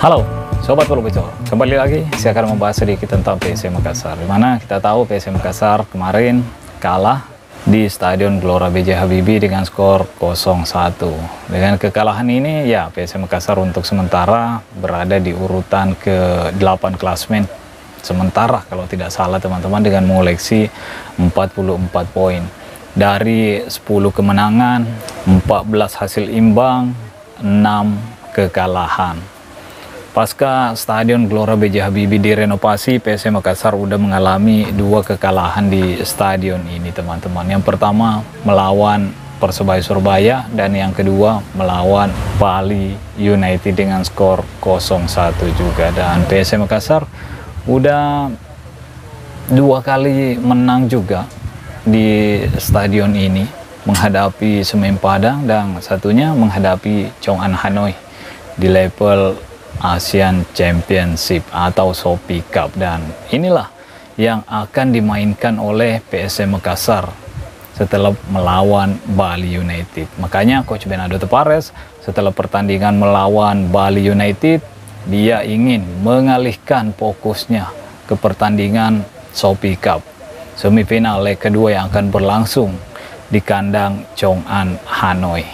Halo Sobat Bola Bocor, kembali lagi saya akan membahas sedikit tentang PSM Makassar. Dimana kita tahu PSM Makassar kemarin kalah di Stadion Gelora B.J. Habibie dengan skor 0-1. Dengan kekalahan ini ya PSM Makassar untuk sementara berada di urutan ke-8 klasmen sementara kalau tidak salah teman-teman, dengan mengoleksi 44 poin. Dari 10 kemenangan, 14 hasil imbang, 6 kekalahan. Pasca Stadion Gelora B.J. Habibie direnovasi, PSM Makassar udah mengalami 2 kekalahan di stadion ini teman-teman. Yang pertama melawan Persebaya Surabaya dan yang kedua melawan Bali United dengan skor 0-1 juga. Dan PSM Makassar udah 2 kali menang juga di stadion ini, menghadapi Semen Padang dan satunya menghadapi Chong'an Hanoi di level Asian Championship atau Shopee Cup. Dan inilah yang akan dimainkan oleh PSM Makassar setelah melawan Bali United. Makanya Coach Bernardo Tavares setelah pertandingan melawan Bali United, dia ingin mengalihkan fokusnya ke pertandingan Shopee Cup semifinal leg kedua yang akan berlangsung di kandang Chong'an Hanoi.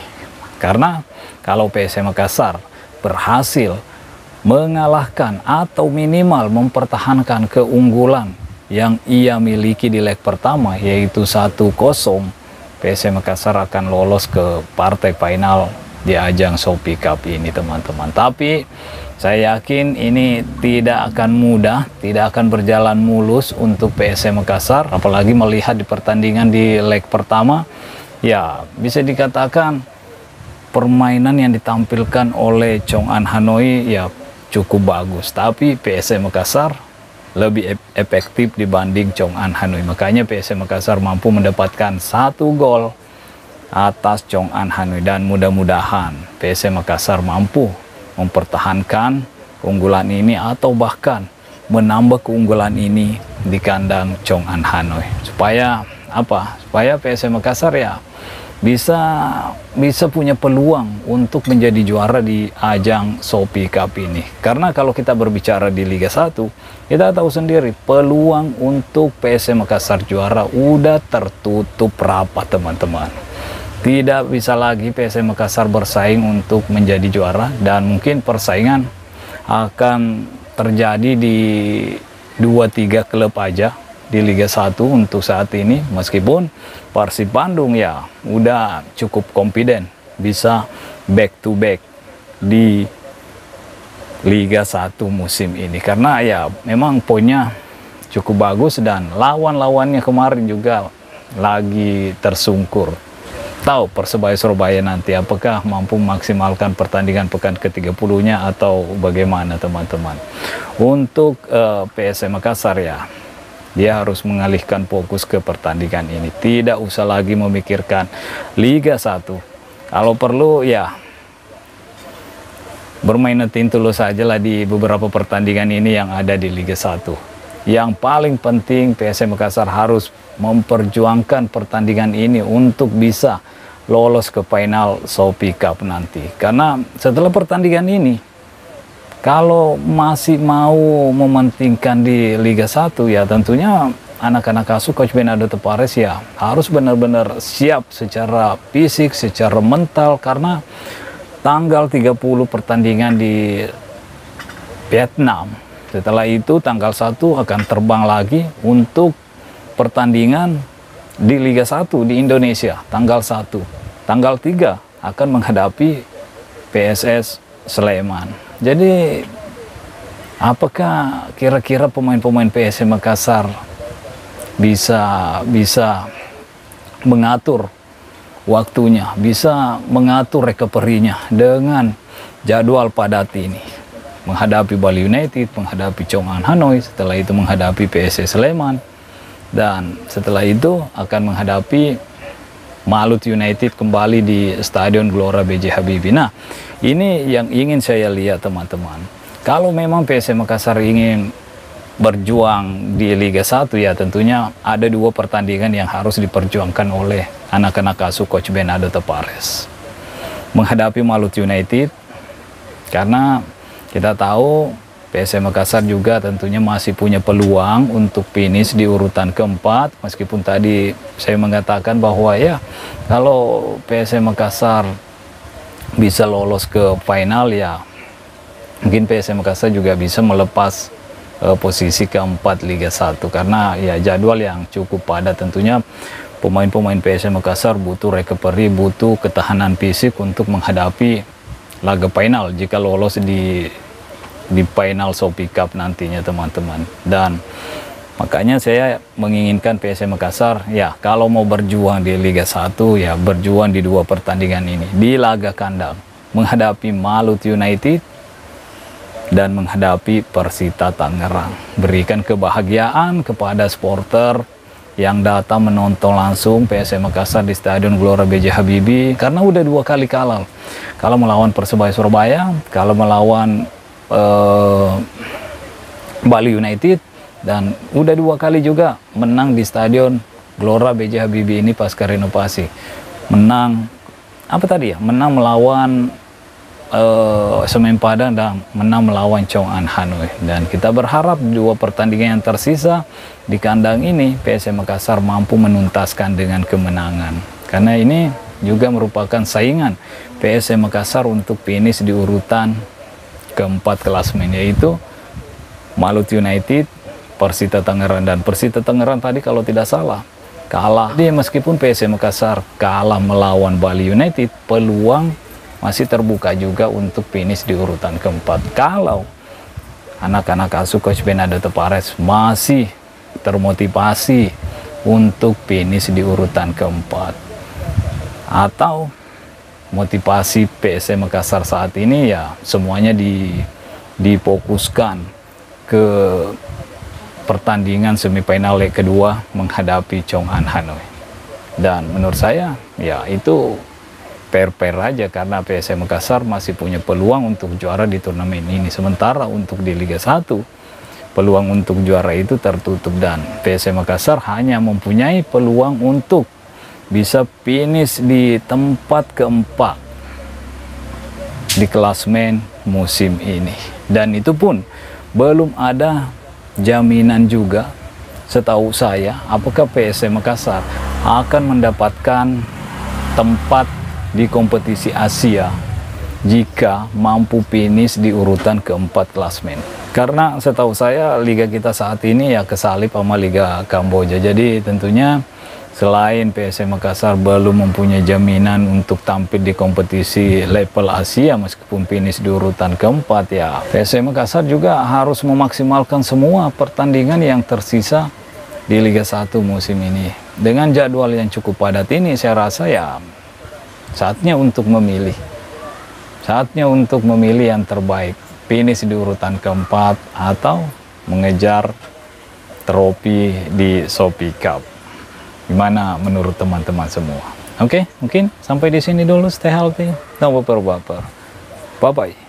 Karena kalau PSM Makassar berhasil mengalahkan atau minimal mempertahankan keunggulan yang ia miliki di leg pertama, yaitu 1-0, PSM Makassar akan lolos ke partai final di ajang Shopee Cup ini teman-teman. Tapi saya yakin ini tidak akan mudah, tidak akan berjalan mulus untuk PSM Makassar, apalagi melihat di pertandingan di leg pertama ya bisa dikatakan permainan yang ditampilkan oleh Chong'an Hanoi ya cukup bagus, tapi PSM Makassar lebih efektif dibanding Chong'an Hanoi. Makanya PSM Makassar mampu mendapatkan 1 gol atas Chong'an Hanoi, dan mudah-mudahan PSM Makassar mampu mempertahankan keunggulan ini atau bahkan menambah keunggulan ini di kandang Chong'an Hanoi, supaya apa? Supaya PSM Makassar ya bisa punya peluang untuk menjadi juara di ajang Shopee Cup ini. Karena kalau kita berbicara di Liga 1, kita tahu sendiri peluang untuk PSM Makassar juara udah tertutup rapat teman-teman. Tidak bisa lagi PSM Makassar bersaing untuk menjadi juara, dan mungkin persaingan akan terjadi di 2-3 klub aja di Liga 1 untuk saat ini, meskipun Persib Bandung ya udah cukup confident bisa back to back di Liga 1 musim ini, karena ya memang poinnya cukup bagus dan lawan-lawannya kemarin juga lagi tersungkur. Tahu Persebaya Surabaya nanti apakah mampu memaksimalkan pertandingan pekan ke-30-nya atau bagaimana teman-teman. Untuk PSM Makassar ya, dia harus mengalihkan fokus ke pertandingan ini. Tidak usah lagi memikirkan Liga 1. Kalau perlu ya bermain netin tulus saja lah di beberapa pertandingan ini yang ada di Liga 1. Yang paling penting PSM Makassar harus memperjuangkan pertandingan ini untuk bisa lolos ke final Shopee Cup nanti. Karena setelah pertandingan ini, kalau masih mau mementingkan di Liga 1 ya tentunya anak-anak asuh Coach Bernardo Tavares ya harus benar-benar siap secara fisik, secara mental, karena tanggal 30 pertandingan di Vietnam. Setelah itu tanggal 1 akan terbang lagi untuk pertandingan di Liga 1 di Indonesia tanggal 1. Tanggal 3 akan menghadapi PSS Sleman. Jadi apakah kira-kira pemain-pemain PSM Makassar bisa mengatur waktunya, bisa mengatur recovery-nya dengan jadwal padat ini? Menghadapi Bali United, menghadapi Chong'an Hanoi, setelah itu menghadapi PSS Sleman, dan setelah itu akan menghadapi Malut United kembali di Stadion Gelora B.J. Habibie. Nah, ini yang ingin saya lihat teman-teman. Kalau memang PSM Makassar ingin berjuang di Liga 1 ya tentunya ada 2 pertandingan yang harus diperjuangkan oleh anak-anak asuh Coach Bernardo Tavares. Menghadapi Malut United, karena kita tahu PSM Makassar juga tentunya masih punya peluang untuk finish di urutan keempat, meskipun tadi saya mengatakan bahwa ya kalau PSM Makassar bisa lolos ke final, ya mungkin PSM Makassar juga bisa melepas posisi keempat Liga 1, karena ya jadwal yang cukup padat. Tentunya pemain-pemain PSM Makassar butuh recovery, butuh ketahanan fisik untuk menghadapi laga final jika lolos di final Shopee Cup nantinya teman-teman. Dan makanya saya menginginkan PSM Makassar ya kalau mau berjuang di Liga 1 ya berjuang di 2 pertandingan ini, di laga kandang menghadapi Malut United dan menghadapi Persita Tangerang. Berikan kebahagiaan kepada supporter yang datang menonton langsung PSM Makassar di Stadion Gelora B.J. Habibie, karena udah 2 kali kalah. Kalau melawan Persebaya Surabaya, kalau melawan Bali United, dan udah 2 kali juga menang di Stadion Gelora B.J. Habibie ini pasca renovasi. Menang apa tadi ya? Menang melawan Semen Padang dan menang melawan Chong An Hanoi. Dan kita berharap 2 pertandingan yang tersisa di kandang ini PSM Makassar mampu menuntaskan dengan kemenangan, karena ini juga merupakan saingan PSM Makassar untuk finish di urutan keempat klasemen, yaitu Malut United, Persita Tangerang. Dan Persita Tangerang tadi kalau tidak salah kalah. Jadi meskipun PSM Makassar kalah melawan Bali United, peluang masih terbuka juga untuk finish di urutan keempat kalau anak-anak asuh Coach Bernardo Tavares masih termotivasi untuk finish di urutan keempat. Atau motivasi PSM Makassar saat ini ya semuanya difokuskan ke pertandingan semifinal leg kedua menghadapi Chong An Hanoi. Dan menurut saya ya itu fair-fair aja, karena PSM Makassar masih punya peluang untuk juara di turnamen ini. Sementara untuk di Liga 1 peluang untuk juara itu tertutup, dan PSM Makassar hanya mempunyai peluang untuk bisa finish di tempat keempat di klasemen musim ini. Dan itu pun belum ada jaminan juga setahu saya apakah PSM Makassar akan mendapatkan tempat di kompetisi Asia jika mampu finish di urutan keempat klasemen. Karena setahu saya liga kita saat ini ya kesalip sama Liga Kamboja. Jadi tentunya selain PSM Makassar belum mempunyai jaminan untuk tampil di kompetisi level Asia meskipun finish di urutan keempat, ya PSM Makassar juga harus memaksimalkan semua pertandingan yang tersisa di Liga 1 musim ini. Dengan jadwal yang cukup padat ini, saya rasa ya saatnya untuk memilih. Saatnya untuk memilih yang terbaik. Finish di urutan keempat atau mengejar trofi di Shopee Cup. Gimana menurut teman-teman semua? Oke, mungkin sampai di sini dulu. Stay healthy. Don't baper-baper. Bye-bye.